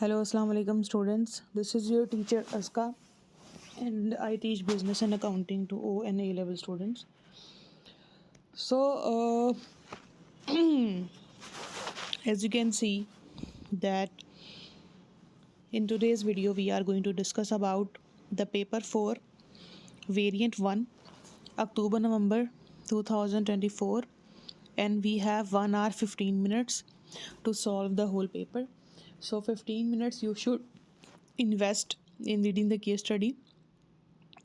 Hello, Assalamu alaikum students. This is your teacher Azka, and I teach business and accounting to O and A level students. So, as you can see, that in today's video we are going to discuss about the paper 4 variant 1 October November 2024, and we have 1 hour 15 minutes to solve the whole paper. So 15 minutes you should invest in reading the case study,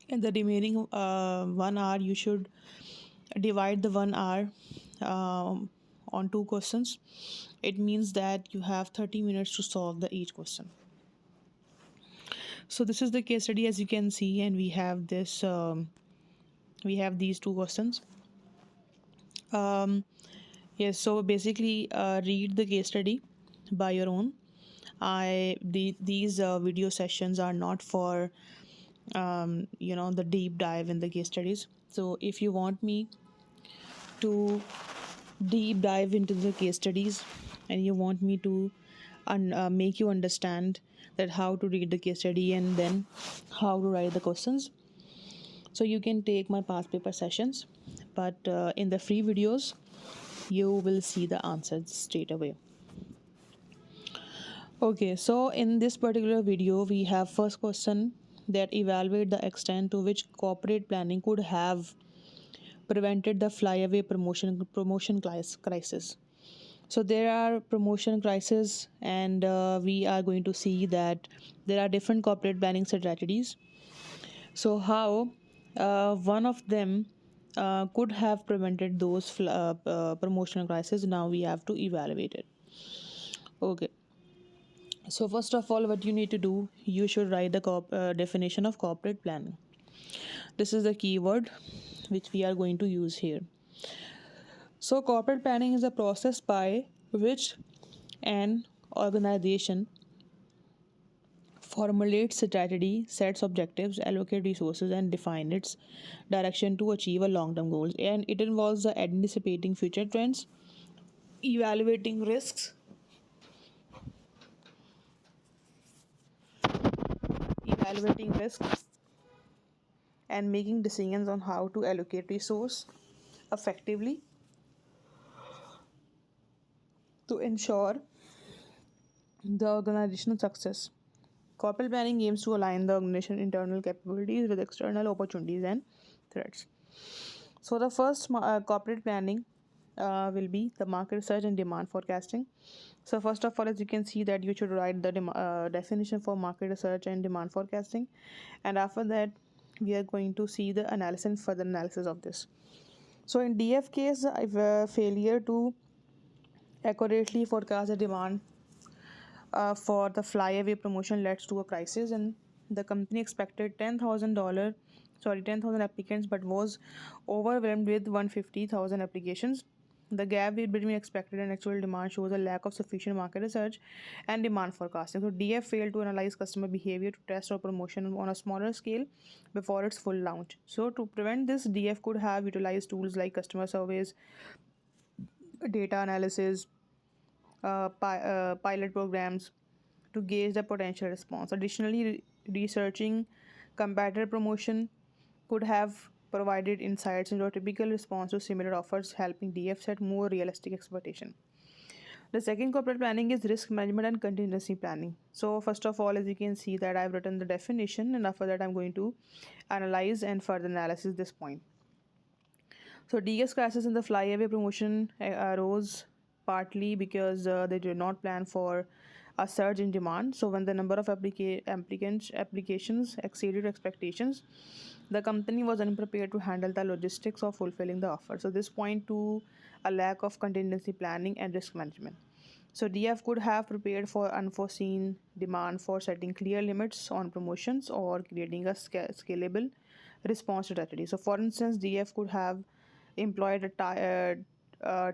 and the remaining 1 hour you should divide the 1 hour on two questions. It means that you have 30 minutes to solve the each question. So this is the case study, as you can see, and we have these two questions. Yes, so basically read the case study by your own. These video sessions are not for the deep dive in the case studies. So if you want me to deep dive into the case studies and you want me to make you understand that how to read the case study and then how to write the questions, so you can take my past paper sessions, but in the free videos you will see the answers straight away. Okay, so in this particular video we have first question, that evaluate the extent to which corporate planning could have prevented the flyaway promotion crisis. So there are promotion crises, and we are going to see that there are different corporate planning strategies. So how one of them could have prevented those promotional crises, now we have to evaluate it. Okay, so first of all, what you need to do, you should write the definition of corporate planning. This is the keyword which we are going to use here. So corporate planning is a process by which an organization formulates strategy, sets objectives, allocate resources, and define its direction to achieve a long-term goals. And it involves the anticipating future trends, evaluating risks, evaluating risks, and making decisions on how to allocate resource effectively to ensure the organizational success. Corporate planning aims to align the organization's internal capabilities with external opportunities and threats. So the first corporate planning will be the market research and demand forecasting. So first of all, as you can see, that you should write the definition for market research and demand forecasting, and after that we are going to see the analysis and further analysis of this. So in DF case, if failure to accurately forecast the demand for the flyaway promotion led to a crisis, and the company expected $10,000 applicants but was overwhelmed with 150,000 applications. The gap between expected and actual demand shows a lack of sufficient market research and demand forecasting. So DF failed to analyze customer behavior to test or promotion on a smaller scale before its full launch. So to prevent this, DF could have utilized tools like customer surveys, data analysis, pilot programs to gauge the potential response. Additionally, researching competitor promotion could have provided insights into a typical response to similar offers, helping DF set more realistic expectation. The second corporate planning is risk management and contingency planning. So first of all, as you can see that I've written the definition, and after that I'm going to analyze and further analysis this point. So DS crisis in the flyaway promotion arose partly because they did not plan for a surge in demand. So when the number of applications exceeded expectations, the company was unprepared to handle the logistics of fulfilling the offer. So this point to a lack of contingency planning and risk management. So DF could have prepared for unforeseen demand for setting clear limits on promotions or creating a scalable response strategy. So for instance, DF could have employed a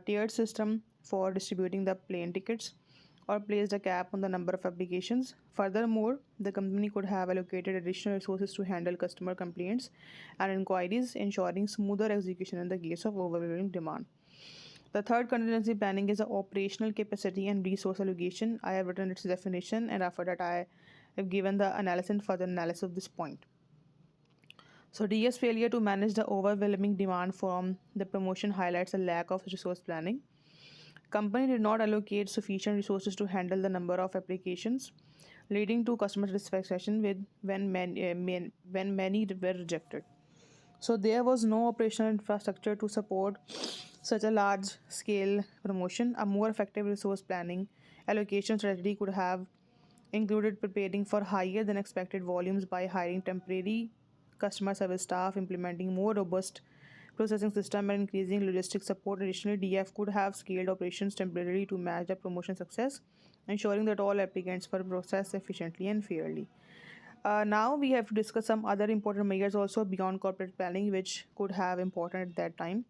tiered system for distributing the plane tickets or placed a cap on the number of applications. Furthermore, the company could have allocated additional resources to handle customer complaints and inquiries, ensuring smoother execution in the case of overwhelming demand. The third contingency planning is the operational capacity and resource allocation. I have written its definition, and after that I have given the analysis for the analysis of this point. So DS failure to manage the overwhelming demand from the promotion highlights a lack of resource planning. Company did not allocate sufficient resources to handle the number of applications, leading to customer satisfaction with when many were rejected. So there was no operational infrastructure to support such a large scale promotion. A more effective resource planning allocation strategy could have included preparing for higher than expected volumes by hiring temporary customer service staff, implementing more robust processing system, and increasing logistic support. Additionally, DF could have scaled operations temporarily to match the promotion success, ensuring that all applicants were processed efficiently and fairly. Now we have to discuss some other important measures also beyond corporate planning, which could have important at that time.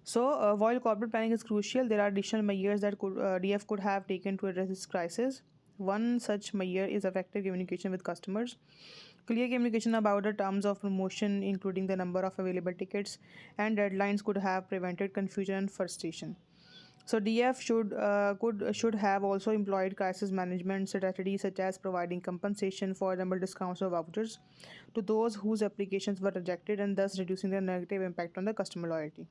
So, while corporate planning is crucial, there are additional measures that DF could have taken to address this crisis. One such measure is effective communication with customers. Clear communication about the terms of promotion, including the number of available tickets and deadlines, could have prevented confusion and frustration. So DF should have also employed crisis management strategies such as providing compensation, for example, discounts or vouchers to those whose applications were rejected, and thus reducing the negative impact on the customer loyalty.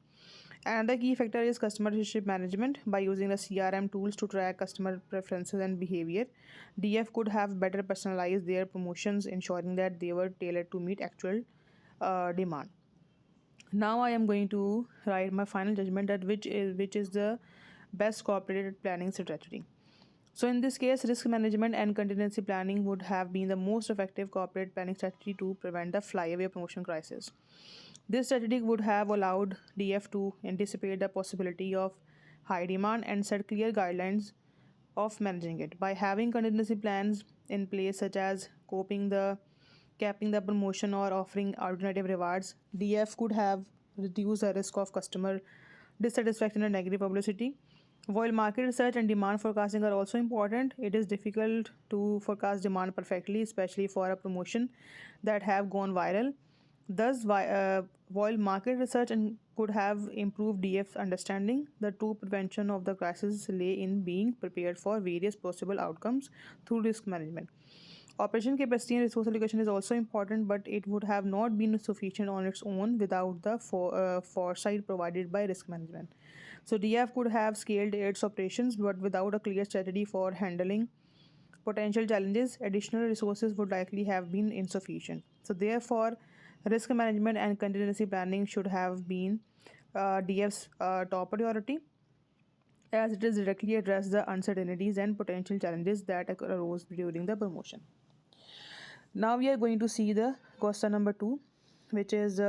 Another key factor is customer relationship management. By using the CRM tools to track customer preferences and behavior, DF could have better personalized their promotions, ensuring that they were tailored to meet actual demand. Now I am going to write my final judgment that which is the best corporate planning strategy. So in this case, risk management and contingency planning would have been the most effective corporate planning strategy to prevent the flyaway promotion crisis. This strategy would have allowed DF to anticipate the possibility of high demand and set clear guidelines of managing it. By having contingency plans in place, such as capping the promotion or offering alternative rewards, DF could have reduced the risk of customer dissatisfaction and negative publicity. While market research and demand forecasting are also important, it is difficult to forecast demand perfectly, especially for a promotion that have gone viral. Thus, while market research could have improved DF's understanding, the true prevention of the crisis lay in being prepared for various possible outcomes through risk management. Operation capacity and resource allocation is also important, but it would have not been sufficient on its own without the foresight provided by risk management. So, DF could have scaled its operations, but without a clear strategy for handling potential challenges, additional resources would likely have been insufficient. So, therefore, risk management and contingency planning should have been DF's top priority, as it is directly address the uncertainties and potential challenges that arose during the promotion. Now we are going to see the question number 2, which is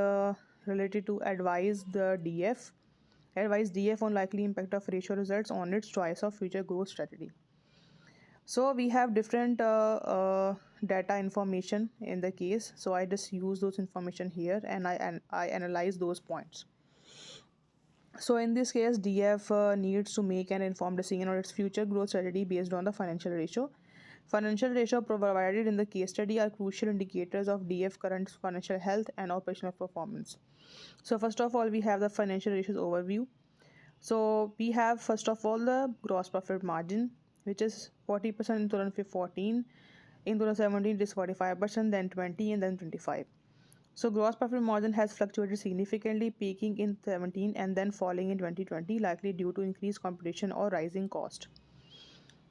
related to advise DF on likely impact of ratio results on its choice of future growth strategy. So we have different data information in the case. So I just use those information here, and I analyze those points. So in this case, DF needs to make an informed decision on its future growth strategy based on the financial ratio. Financial ratio provided in the case study are crucial indicators of DF current financial health and operational performance. So first of all, we have the financial ratios overview. So we have first of all the gross profit margin, which is 40% in 2014. In 2017, it is 45%, then 20, and then 25. So gross profit margin has fluctuated significantly, peaking in 17 and then falling in 2020, likely due to increased competition or rising cost.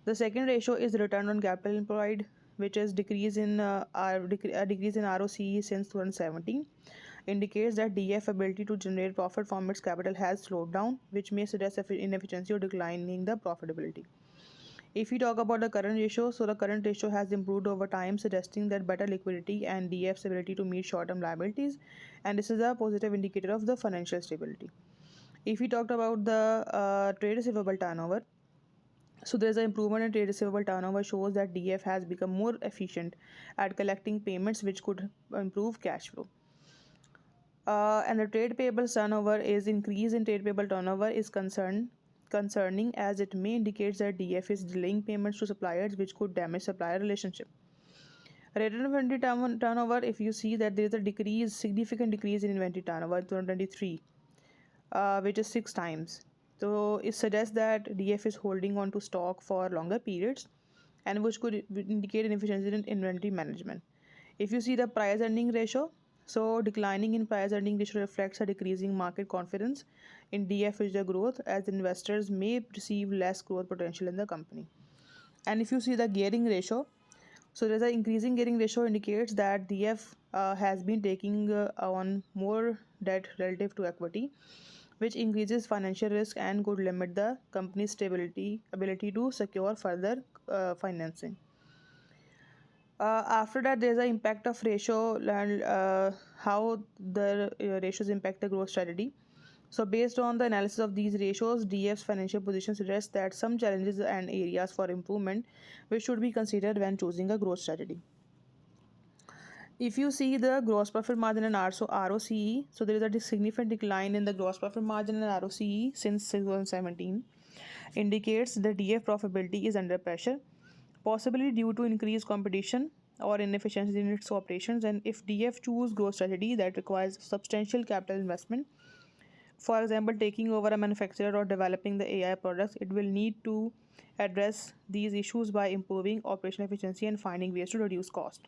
The second ratio is return on capital employed, which is decrease in decrease in ROCE since 2017, indicates that DF ability to generate profit from its capital has slowed down, which may suggest inefficiency or declining the profitability. If we talk about the current ratio, so the current ratio has improved over time, suggesting that better liquidity and DF's ability to meet short-term liabilities, and this is a positive indicator of the financial stability. If we talked about the trade receivable turnover, so there's an improvement in trade receivable turnover, shows that DF has become more efficient at collecting payments, which could improve cash flow. And the trade payables turnover is increase in trade payable turnover is concerning, as it may indicate that DF is delaying payments to suppliers, which could damage supplier relationship. Return of inventory turnover, if you see that there is a significant decrease in inventory turnover in 2023, which is 6 times. So it suggests that DF is holding on to stock for longer periods and which could indicate inefficiency in inventory management. If you see the price earning ratio, so declining in price earning ratio reflects a decreasing market confidence in DF future growth as investors may perceive less growth potential in the company. And if you see the gearing ratio, so there's an increasing gearing ratio indicates that DF has been taking on more debt relative to equity, which increases financial risk and could limit the company's stability ability to secure further financing. After that, there's an impact of ratio and how the ratios impact the growth strategy. So, based on the analysis of these ratios, DF's financial position suggests that some challenges and areas for improvement which should be considered when choosing a growth strategy. If you see the gross profit margin and also ROCE, so there is a significant decline in the gross profit margin and ROCE since 2017, indicates the DF profitability is under pressure, possibly due to increased competition or inefficiency in its operations. And if DF choose growth strategy that requires substantial capital investment, for example, taking over a manufacturer or developing the AI products, it will need to address these issues by improving operational efficiency and finding ways to reduce cost.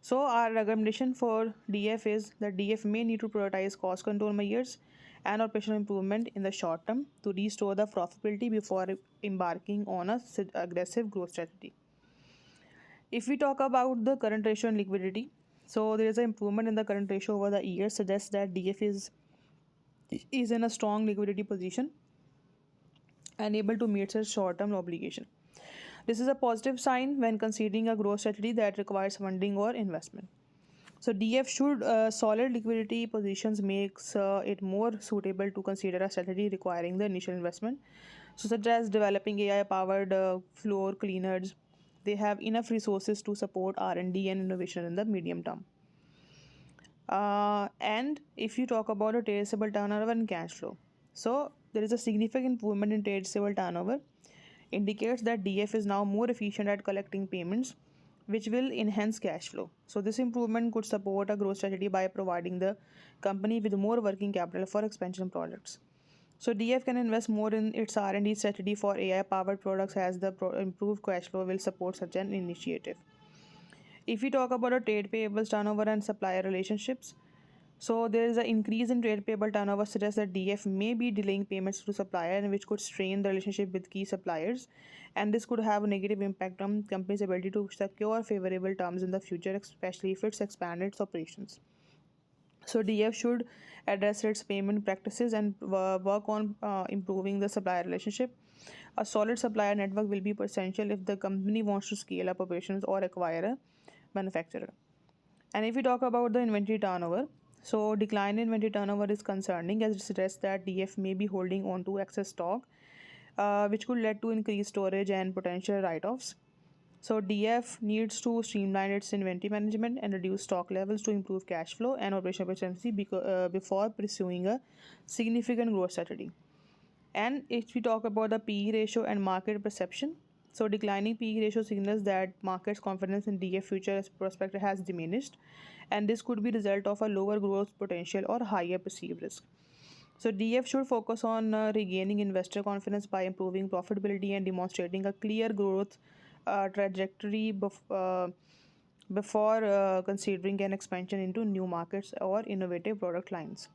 So, our recommendation for DF is that DF may need to prioritize cost control measures and operational improvement in the short term to restore the profitability before embarking on a aggressive growth strategy. If we talk about the current ratio and liquidity, so there is an improvement in the current ratio over the years, suggests that DF is in a strong liquidity position and able to meet its short-term obligation. This is a positive sign when considering a growth strategy that requires funding or investment. So DF should solid liquidity positions makes it more suitable to consider a strategy requiring the initial investment. So such as developing AI-powered floor cleaners, they have enough resources to support R&D and innovation in the medium term. And if you talk about a trade receivable turnover and cash flow, so there is a significant improvement in trade receivable turnover, indicates that DF is now more efficient at collecting payments, which will enhance cash flow. So this improvement could support a growth strategy by providing the company with more working capital for expansion projects. So DF can invest more in its R&D strategy for AI-powered products as the improved cash flow will support such an initiative. If we talk about a trade payables turnover and supplier relationships, so there is an increase in trade payable turnover suggests that DF may be delaying payments to supplier and which could strain the relationship with key suppliers, and this could have a negative impact on company's ability to secure favorable terms in the future, especially if it's expanded its operations. So DF should address its payment practices and work on improving the supplier relationship. A solid supplier network will be essential if the company wants to scale up operations or acquire a manufacturer. And if we talk about the inventory turnover, so decline in inventory turnover is concerning as it suggests that DF may be holding on to excess stock, which could lead to increased storage and potential write-offs. So DF needs to streamline its inventory management and reduce stock levels to improve cash flow and operational efficiency before pursuing a significant growth strategy. And if we talk about the PE ratio and market perception, so declining PE ratio signals that market's confidence in DF future prospect has diminished, and this could be result of a lower growth potential or higher perceived risk. So DF should focus on regaining investor confidence by improving profitability and demonstrating a clear growth trajectory before considering an expansion into new markets or innovative product lines.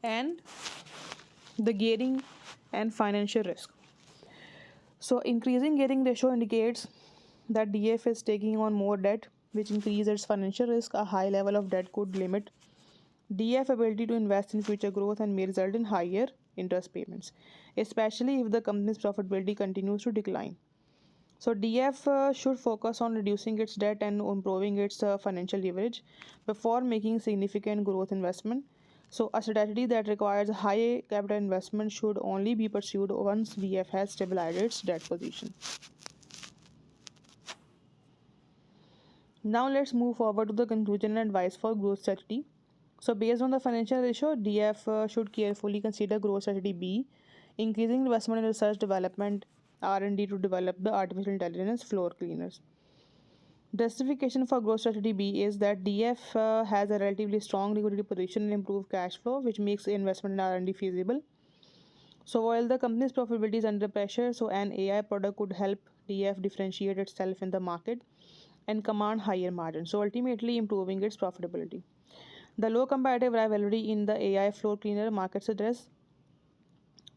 And the gearing and financial risk. So increasing gearing ratio indicates that DF is taking on more debt, which increases its financial risk. A high level of debt could limit DF ability to invest in future growth and may result in higher interest payments, especially if the company's profitability continues to decline. So DF should focus on reducing its debt and improving its financial leverage before making significant growth investment. So a strategy that requires high capital investment should only be pursued once DF has stabilized its debt position. Now let's move forward to the conclusion and advice for growth strategy. So based on the financial ratio, DF should carefully consider growth strategy B, increasing investment in research development R&D to develop the artificial intelligence floor cleaners. Justification for growth strategy B is that DF has a relatively strong liquidity position and improved cash flow, which makes investment in R&D feasible. So while the company's profitability is under pressure, so an AI product could help DF differentiate itself in the market and command higher margins, so ultimately improving its profitability. The low comparative rivalry in the AI floor cleaner market suggests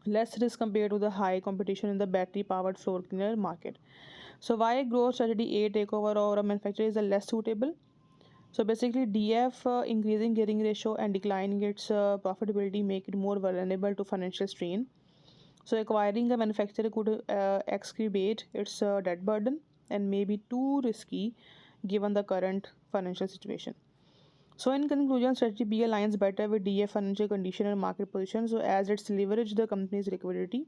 less risk compared to the high competition in the battery powered floor cleaner market. So why growth strategy A takeover or a manufacturer is the less suitable? So basically, DF increasing gearing ratio and declining its profitability make it more vulnerable to financial strain. So acquiring a manufacturer could exacerbate its debt burden and may be too risky given the current financial situation. So in conclusion, strategy B aligns better with DF financial condition and market position. So as it's leverage the company's liquidity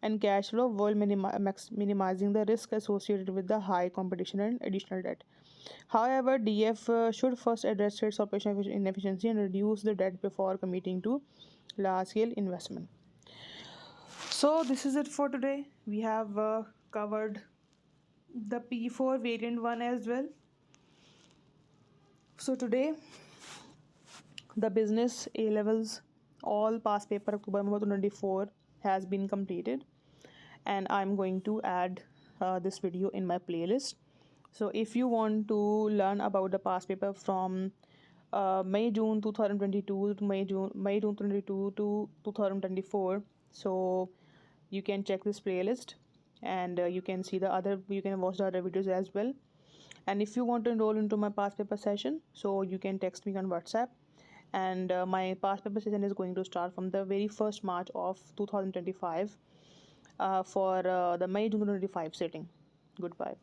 and cash flow while minimizing the risk associated with the high competition and additional debt. However, DF should first address its operational inefficiency and reduce the debt before committing to large scale investment. So, this is it for today. We have covered the P4 variant 1 as well. So, today the business A levels all past paper October 2024 has been completed, and I'm going to add this video in my playlist. So if you want to learn about the past paper from May June 2022 to May June 22 to 2024, so you can check this playlist, and you can watch the other videos as well. And if you want to enroll into my past paper session, so you can text me on WhatsApp, and my past paper session is going to start from the very first March of 2025 for the May 2025 sitting. Goodbye.